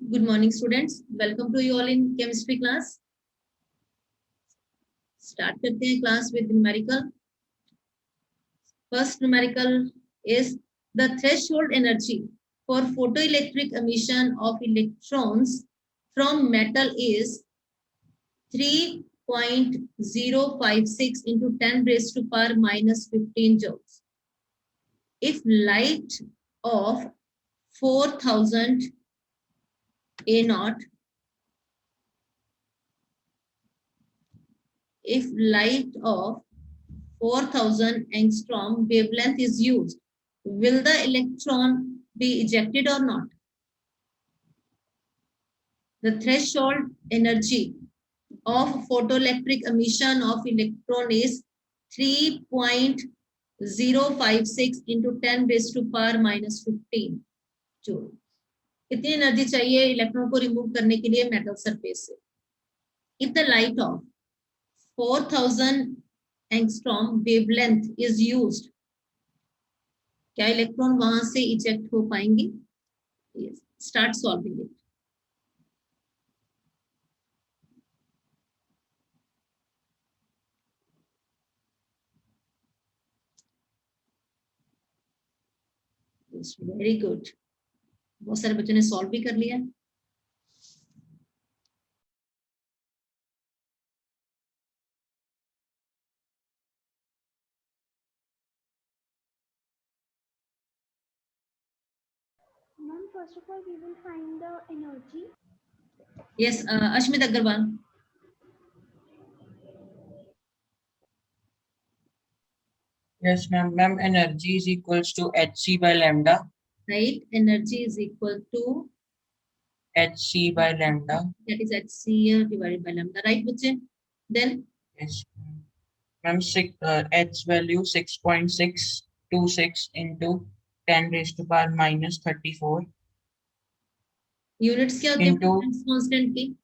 Good morning, students. Welcome to you all in chemistry class. Start करते हैं class with numerical. First numerical is the threshold energy for photoelectric emission of electrons from metal is 3.056 into 10 raised to power minus 15 joules. If light of 4000 A naught, if light of 4000 angstrom wavelength is used, will the electron be ejected or not? The threshold energy of photoelectric emission of electron is 3.056 into 10 raised to power minus 15 joule. कितनी energy चाहिए electron को remove करने के लिए metal surface से? If the light of 4000 angstrom wavelength is used, क्या electron वहां से इजेक्ट हो पाएंगे? Yes. Start solving it. Yes, very good. बहुत सारे बच्चों ने सॉल्व भी कर लिया. Ma'am, first of all, we will find the energy. Yes, Ashmit Agarwal. Yes, ma'am. Ma'am, energy is equals to hc by lambda. Right, energy is equal to hc by lambda. that is hc divided by lambda. Right, बच्चे? Then Yes. Ma'am, h value 6.626 into 10 raised to power minus 34 units क्या होते हैं into constant की?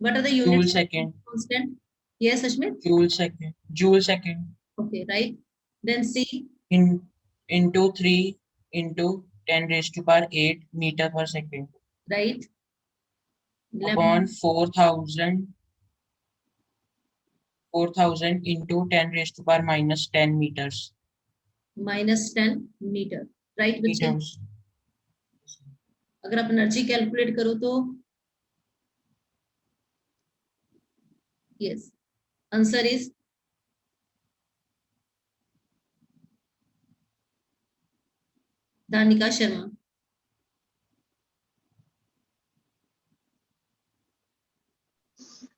What are the joule units? second. Constant. Yes, Ashmit. Joule second. Joule second. Okay, right. Then C. Into 3 into 10 raised to power 8 meter per second. Right. Upon 4,000 into 10 raised to power minus 10 meters. Minus 10 meter. Right, बच्चे? Meters. अगर आप energy calculate करो तो yes, answer is Dhanika Sharma.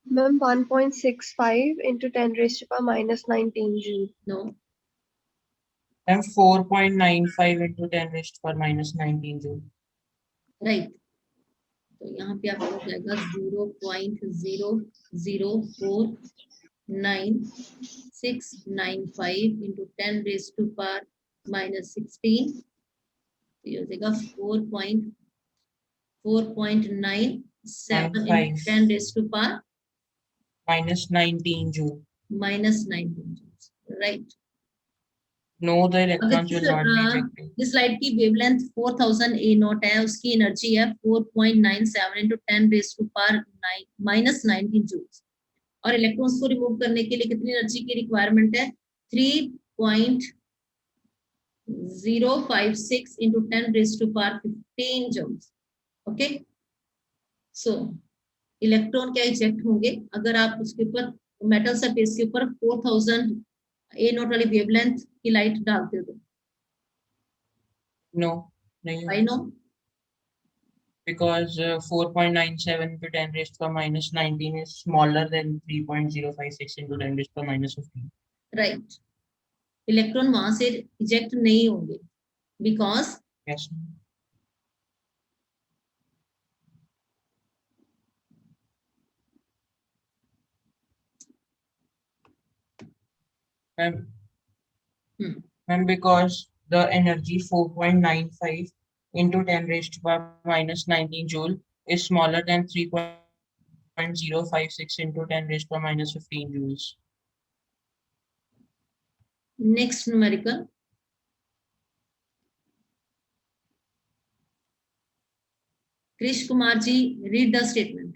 Ma'am, 1.65 into 10 raised to power minus 19 joule. No. And 4.95 into 10 raised to power minus 19 joule. Right. तो यहाँ पे आपका हो जाएगा 0.0049695 into 10 raised to power minus 16. तो ये हो जाएगा 4.97 into 10 raised to power minus 19 joule. minus 19 joules. Right. No, the electrons will not be ejected. इस लाइट की वेवलेंथ 4000 A नॉट है, उसकी एनर्जी है 4.97 into 10 raised to power minus 19 joules. और इलेक्ट्रॉन्स को रिमूव करने के लिए कितनी एनर्जी की रिक्वायरमेंट है? 3.056 into 10 raised to power 15 joules. Okay, so electron क्या इजेक्ट होंगे अगर आप उसके ऊपर मेटल सरफेस के ऊपर 4000 A नॉट वाली वेवलेंथ की लाइट डालते हो? No. Why no? Because 4.97 into 10 raised to power minus 19 is smaller than 3.056 into 10 raised to power minus 15. Right. Electron वहां से इजेक्ट नहीं होंगे because Yes. And because the energy 4.95 into 10 raised to power minus 19 joule is smaller than 3.056 into 10 raised to power minus 15 joules. next numerical. Krish Kumar ji, read the statement.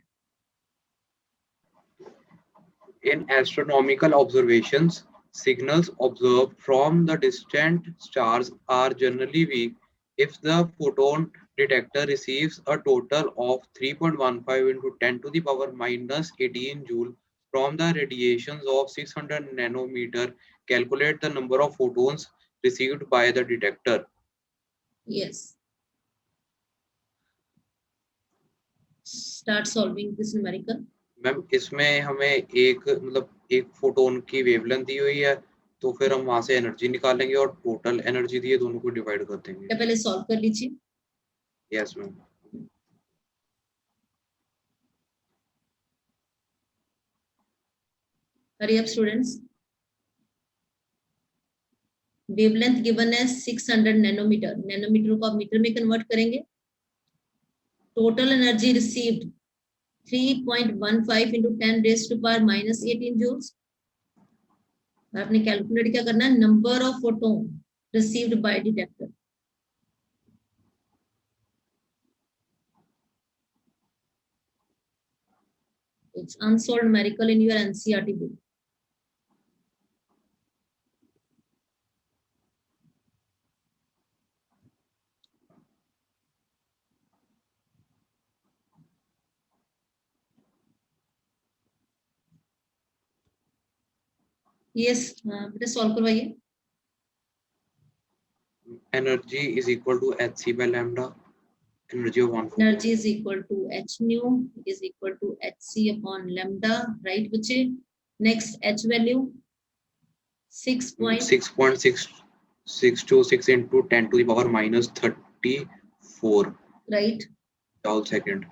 In astronomical observations, signals observed from the distant stars are generally weak. If the photon detector receives a total of 3.15 into 10 to the power minus 18 joule from the radiations of 600 nanometer, calculate the number of photons received by the detector. Yes. Start solving this numerical. Ma'am इसमें हमें एक photon की wavelength दी हुई है, तो फिर हम वहां से एनर्जी निकालेंगे और टोटल एनर्जी दी है दोनों को डिवाइड कर देंगे. पहले सॉल्व कर लीजिए. Yes ma'am. Hurry up students. Wavelength given है 600 नैनोमीटर. नैनोमीटर को आप मीटर में कन्वर्ट करेंगे. Total energy received 3.15 into 10 raised to power minus 18 joules. आपने कैलकुलेट क्या करना है? Number of photon received by detector. It's unsolved numerical in your NCERT book. Yes, बेटा सॉल्व करवाइए. Energy is equal to hc by lambda. Energy of one photon. Energy is equal to h nu is equal to hc upon lambda. Right, बच्चे. Next h value 6.626 into 10 to the power minus 34 right. joule second.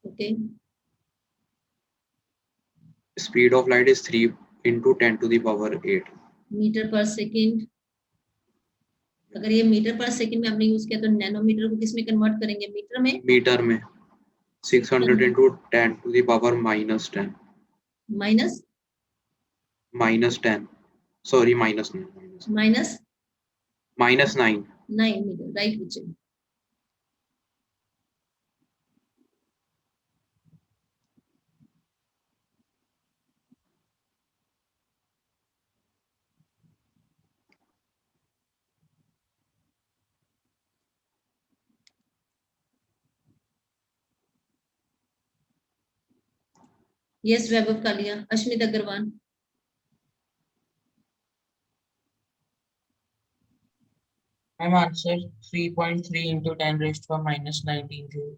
Okay. Speed of light is 3 into 10 to the power 8. Metre पर second. अगर ये metre पर second में आपने use किया तो nanometre को किस में कन्वर्ट करेंगे? मीटर में. मीटर में 600 into 10 to the power minus 10. Minus 10. Sorry, minus 9. Minus Minus 9. 9 meter. Right बच्चे. Yes Vaibhav Kalia. Ashmit Agrawal. I'm answer 3.3 into 10 raised to power minus 19 joule.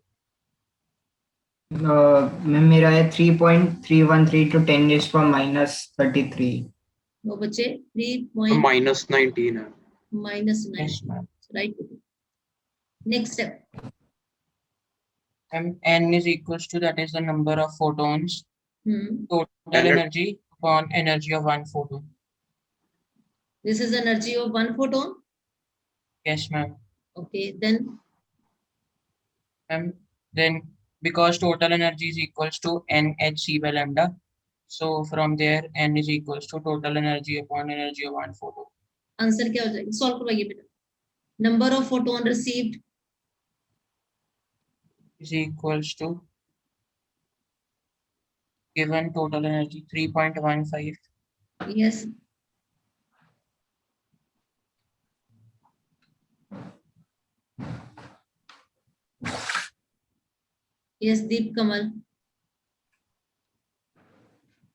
मेरा है 3.313 to 10 raised to minus 33. वो बच्चे 3. Minus 19 है. minus 9. Yes, ma'am. Right. Next step. N is equals to, that is the number of photons, total Ener- energy upon energy of one photon. This is energy of one photon. Yes, ma'am. Okay, then Then because total energy is equals to NhC by lambda, so from there N is equals to total energy upon energy of one photon. Answer क्या हो जाएगा? Solve करवाइए बेटा. Number of photon received Is equals to given total energy 3.15. Yes. Yes Deep Kamal.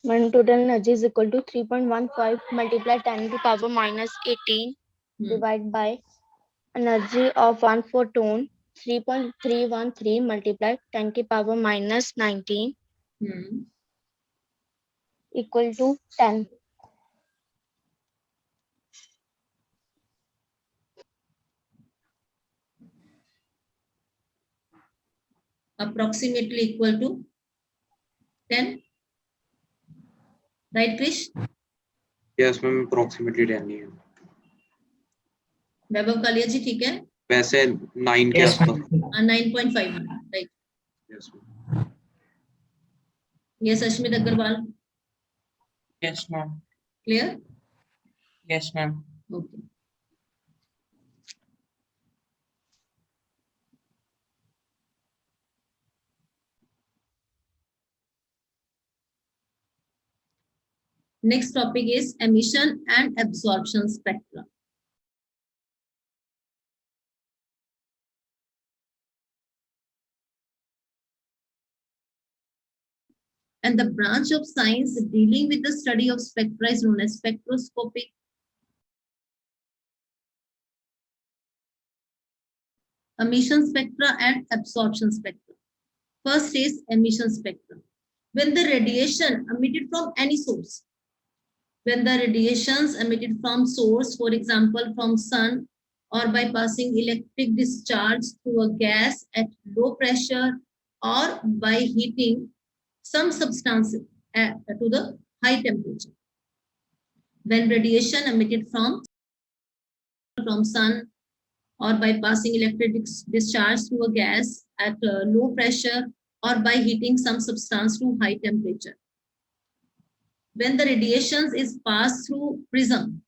When total energy is equal to 3.15 multiply 10 to the power minus 18 divided by energy of one photon 3.313 multiply 10 to the power minus 19 equal to 10. approximately equal to 10. Right, Krish? Yes ma'am, approximately 10 ही है. वैभव कालिया जी ठीक है. वैसे 9 के Yes, आसपास. ma'am. 9.5. Right. Yes ma'am. Yes Ashmit Agarwal. Yes, ma'am. Clear. Yes, ma'am. Okay. Next topic is emission and absorption spectra. And the branch of science dealing with the study of spectra is known as spectroscopic. Emission spectra and absorption spectra. First is emission spectra. When the radiation emitted from any source, when the radiations emitted from source, for example, from sun, or by passing electric discharge through a gas at low pressure, or by heating some substance to the high temperature. When radiation emitted from sun, or by passing electric discharge through a gas at low pressure, or by heating some substance to high temperature. When the radiation is passed through prism,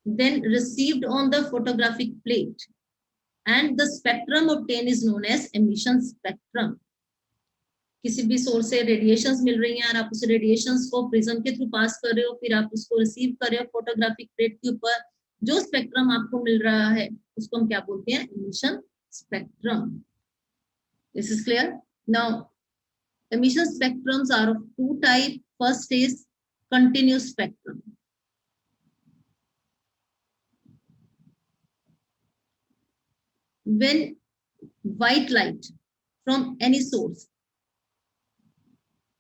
then received on the photographic plate, and the spectrum obtained is known as emission spectrum. किसी भी source से radiations मिल रही हैं और आप उस radiations को prism के थ्रू पास कर रहे हो, फिर आप उसको रिसीव कर रहे हो फोटोग्राफिक प्लेट के ऊपर, जो स्पेक्ट्रम आपको मिल रहा है उसको हम क्या बोलते हैं? Emission spectrum. This is clear. Now emission spectrums are of two types. First is continuous spectrum. When white light from any source,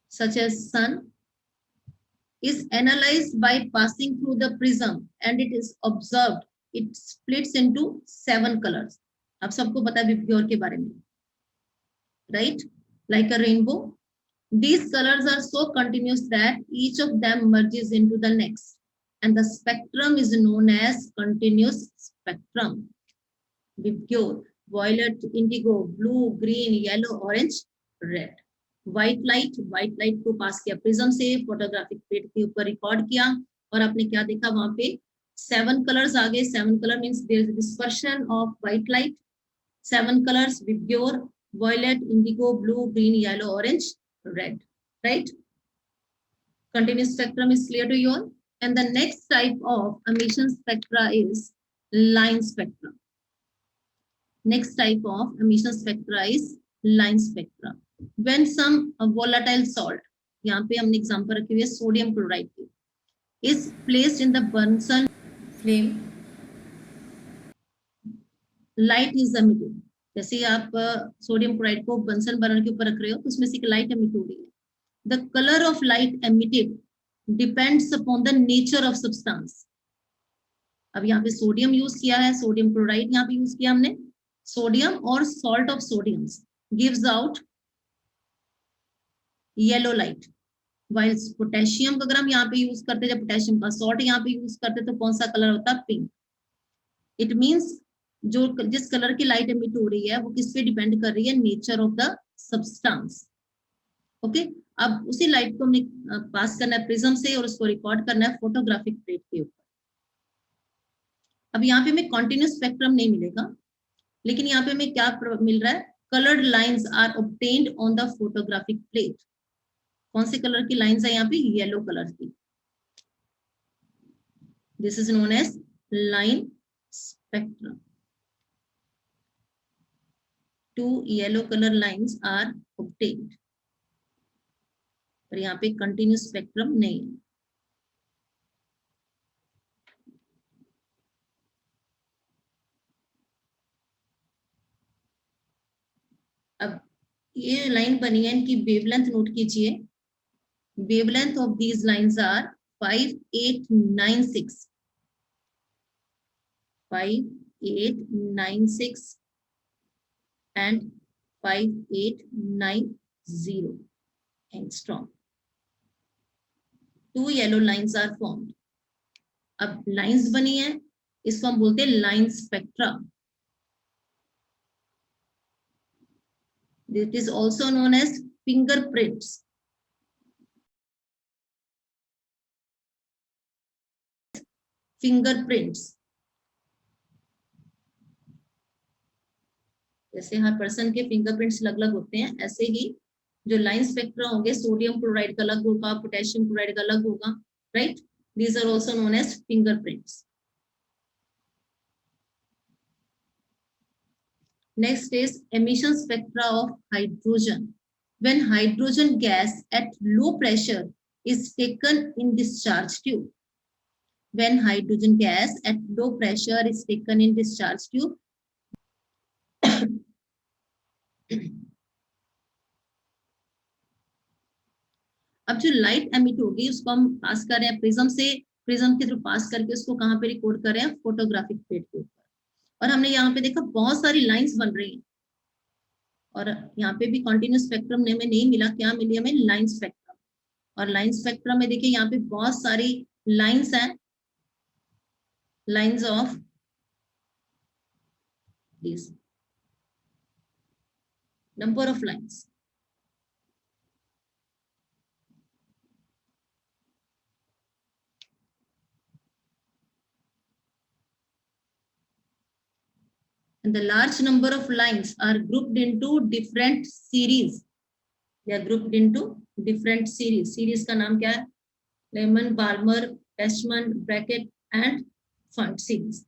such as sun, is analyzed by passing through the prism and it is observed, it splits into 7 colors. आप सबको पता है विप्योर के बारे में, right? Like a rainbow. These colors are so continuous that each of them merges into the next, and the spectrum is known as continuous spectrum. Pure, violet, indigo, blue, green, yellow, orange, red. White light को पास किया prism से, photographic plate के ऊपर record किया, और आपने क्या देखा वहां पे 7 कलर्स आ गए. 7 colour means there is dispersion of white light. 7 colors: pure, violet, indigo, blue, green, yellow, orange, red. Right? Continuous spectrum is clear to you all. And the next type of emission spectra is line spectrum. Next type of emission spectra is line spectra. When some volatile salt, यहाँ पे हमने example रखी हुई है sodium chloride की, is placed in the Bunsen flame, light is emitted. जैसे आप sodium chloride को बंसन बर्नर के ऊपर रख रहे हो तो उसमें से एक लाइट एमिट हो रही है. The color of light emitted depends upon the nature of substance. अब यहाँ पे सोडियम यूज किया है, सोडियम क्लोराइड यहाँ पे यूज किया हमने. सोडियम और salt of sodium gives out yellow light, while potassium अगर हम यहाँ पे यूज करते, जब पोटेशियम का सॉल्ट यहाँ पे यूज करते तो कौन सा कलर होता है? पिंक. इट मींस जो जिस कलर की लाइट एमिट हो रही है वो किस पे डिपेंड कर रही है? Nature of the substance. Okay. अब उसी लाइट को हमने पास करना है प्रिज्म से और उसको रिकॉर्ड करना है फोटोग्राफिक प्लेट के ऊपर. अब यहाँ पे हमें कॉन्टिन्यूस स्पेक्ट्रम नहीं मिलेगा, लेकिन यहाँ पे हमें क्या मिल रहा है? Coloured lines are obtained on the photographic plate. कौन से कलर की लाइंस है यहाँ पे? येलो कलर की. This is known as line spectrum. 2 yellow colour lines are obtained. पर यहाँ पे कंटिन्यूस स्पेक्ट्रम नहीं है. अब ये लाइन बनी है, इनकी वेवलेंथ नोट कीजिए. Wavelength of these lines are 5896 and 5890 angstrom. 2 yellow lines are formed. अब लाइंस बनी है, इसको हम बोलते हैं line spectra. It is also known as fingerprints. Fingerprints. जैसे हर पर्सन के फिंगरप्रिंट्स अलग अलग होते हैं, ऐसे ही जो लाइन स्पेक्ट्रा होंगे, सोडियम क्लोराइड का अलग होगा, पोटेशियम क्लोराइड का अलग होगा. right? These are also known as fingerprints. Next is emission spectra of hydrogen. When hydrogen gas at low pressure is taken in discharge tube. When hydrogen gas at low pressure is taken in discharge tube. अब जो light emit होगी उसको हम पास कर रहे हैं prism से, prism के थ्रू पास करके उसको कहाँ पे रिकॉर्ड कर रहे हैं, फोटोग्राफिक प्लेट के ऊपर। और हमने यहाँ पे देखा बहुत सारी लाइंस बन रही हैं, और यहाँ पे भी कंटिन्यूस स्पेक्ट्रम में नहीं मिला, क्या मिली हमें, लाइन स्पेक्ट्रम। और लाइन स्पेक्ट्रम में देखिए यहाँ पे बहुत सारी लाइंस हैं, lines of this number of lines. And the large number of lines are grouped into different series. They are grouped into different series. Series का नाम क्या है? Lehman, Balmer, Feshman, Brackett and Fund series.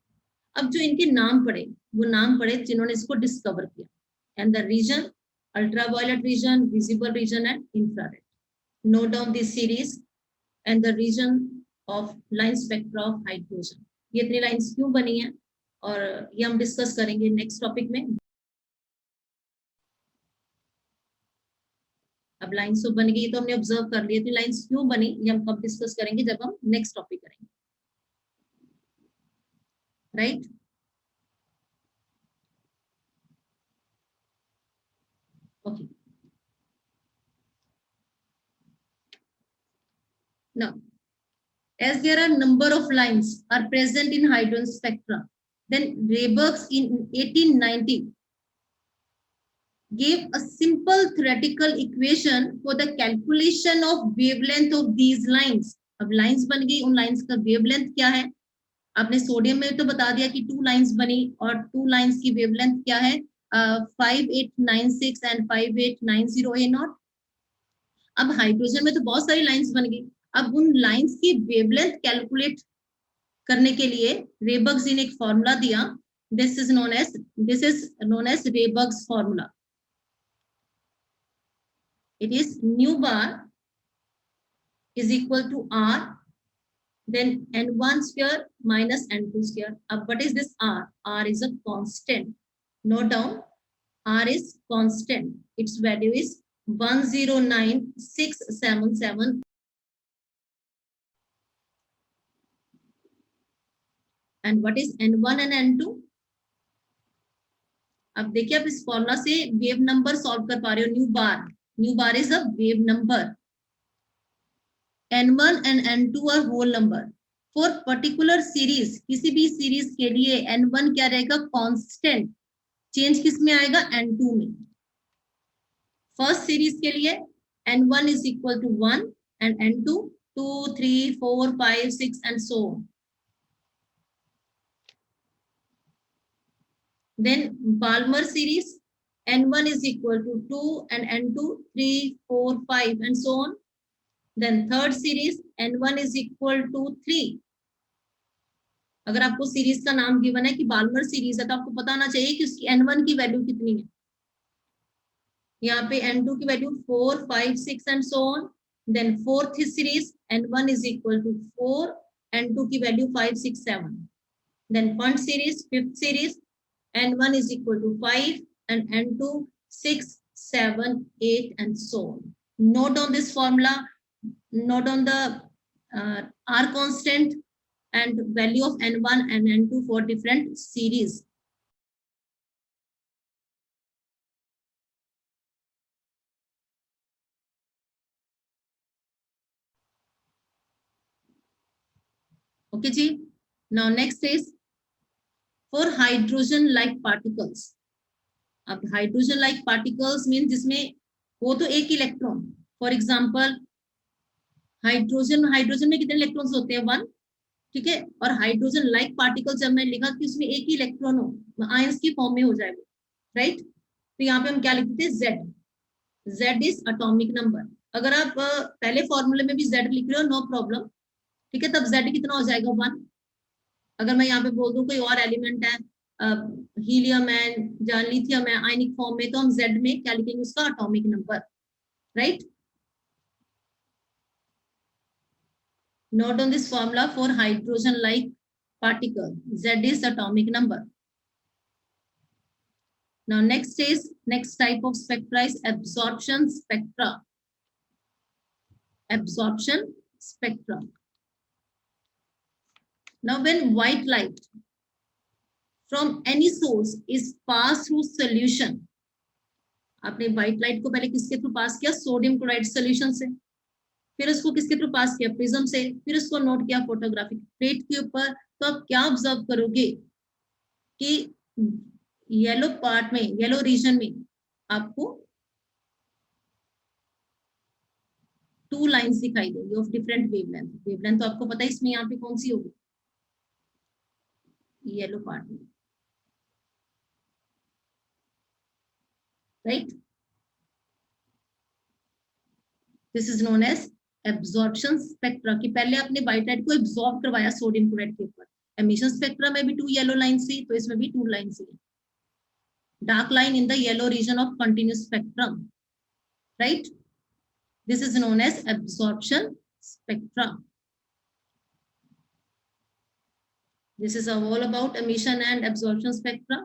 अब जो इनके नाम पड़े वो नाम पड़े जिन्होंने इसको डिस्कवर किया. And the region, ultraviolet region, visible region and infrared. Note down this series and the region of line spectra of hydrogen. ये इतनी लाइंस क्यों बनी है और ये हम डिस्कस करेंगे नेक्स्ट टॉपिक में। अब लाइंस तो बन गई तो हमने ऑब्जर्व कर लिया, तो लाइंस क्यों बनी ये हम कब डिस्कस करेंगे, जब हम नेक्स्ट टॉपिक करेंगे, right? Okay, now as there are number of lines are present in hydrogen spectra, then Rayberg in 1890 gave a simple theoretical equation for the calculation of wavelength of these lines. अब lines बन गई, उन lines का wavelength क्या है? आपने sodium में तो बता दिया कि 2 lines बनी और 2 lines की wavelength क्या है, 5896 and 5890 A0. अब हाइड्रोजन में तो बहुत सारी lines बन गई, अब उन lines की wavelength कैलकुलेट करने के लिए रेबर्ग्स ने एक फॉर्मूला दिया, this is known as Rayberg's formula. It is nu bar is equal to R, then n1 square minus n2 square. अब what is this R? R is a constant. Note down, R is constant. Its value is 109677. And what is n1 and n2? अब देखिए आप इस formula से wave number solve कर पा रहे हो. Nu bar is a wave number, n1 and n2 are whole number. For particular series, किसी भी सीरीज के लिए n1 क्या रहेगा, कांस्टेंट. चेंज किस में आएगा, n2 में. फर्स्ट सीरीज के लिए n1 is equal to 1 and n2 2 3 4 5 6 and so on. Then Balmer series, n1 is equal to 2 and n2 3 4 5 and so on. Then third series, n1 is equal to 3. अगर आपको series का नाम given है कि Balmer series है तो आपको पता होना चाहिए कि उसकी n1 की वैल्यू कितनी है. यहाँ पे n2 की value 4 5 6 and so on. Then fourth series, n1 is equal to 4, n2 की value 5 6 7. Then Fund series, fifth series, n1 is equal to 5 and n2 6 7 8 and so on. Note on this formula, note on the R constant and value of n1 and n2 for different series. Okay ji. Now next is for hydrogen like particles. अब hydrogen like particles mean जिसमें वो तो एक electron, for example hydrogen में कितने electrons होते हैं, 1, ठीक है. और हाइड्रोजन लाइक पार्टिकल जब मैं लिखा कि उसमें एक ही इलेक्ट्रॉन हो, आयंस की फॉर्म में हो जाएगा, राइट. तो यहाँ पे हम क्या लिखते हैं, Z इज एटॉमिक नंबर. अगर आप पहले फॉर्मूले में भी Z लिख रहे हो नो प्रॉब्लम, ठीक है, तब Z कितना हो जाएगा 1। अगर मैं यहाँ पे बोल दूं कोई और एलिमेंट है, हीलियम है या लिथियम है आयनिक फॉर्म में, तो हम Z में क्या लिखेंगे, उसका atomic number, right. Note on this formula for hydrogen like particle, Z is atomic number. Now next type of spectra is absorption spectra. Absorption spectra. Now when white light from any source is passed through solution, आपने white light को पहले किसके through pass किया, sodium chloride solution से, फिर उसको किसके through pass किया, प्रिज्म से, फिर उसको नोट किया फोटोग्राफिक प्लेट के ऊपर, तो आप क्या ऑब्जर्व करोगे कि येलो पार्ट में, येलो रीजन में आपको 2 लाइंस दिखाई देंगी ऑफ डिफरेंट वेवलेंथ। वेवलेंथ तो आपको पता है इसमें यहाँ पे कौन सी होगी, येलो पार्ट में, right. This is known as absorption spectra, कि पहले आपने व्हाइट लाइट को एब्जॉर्ब करवाया सोडियम क्लोराइड के ऊपर। एमिशन स्पेक्ट्रा में भी 2 येलो लाइंस थी, तो इसमें भी 2 लाइंस थी। Dark line in the yellow region of continuous spectrum, right. This is known as absorption spectra. This is all about emission and absorption spectra.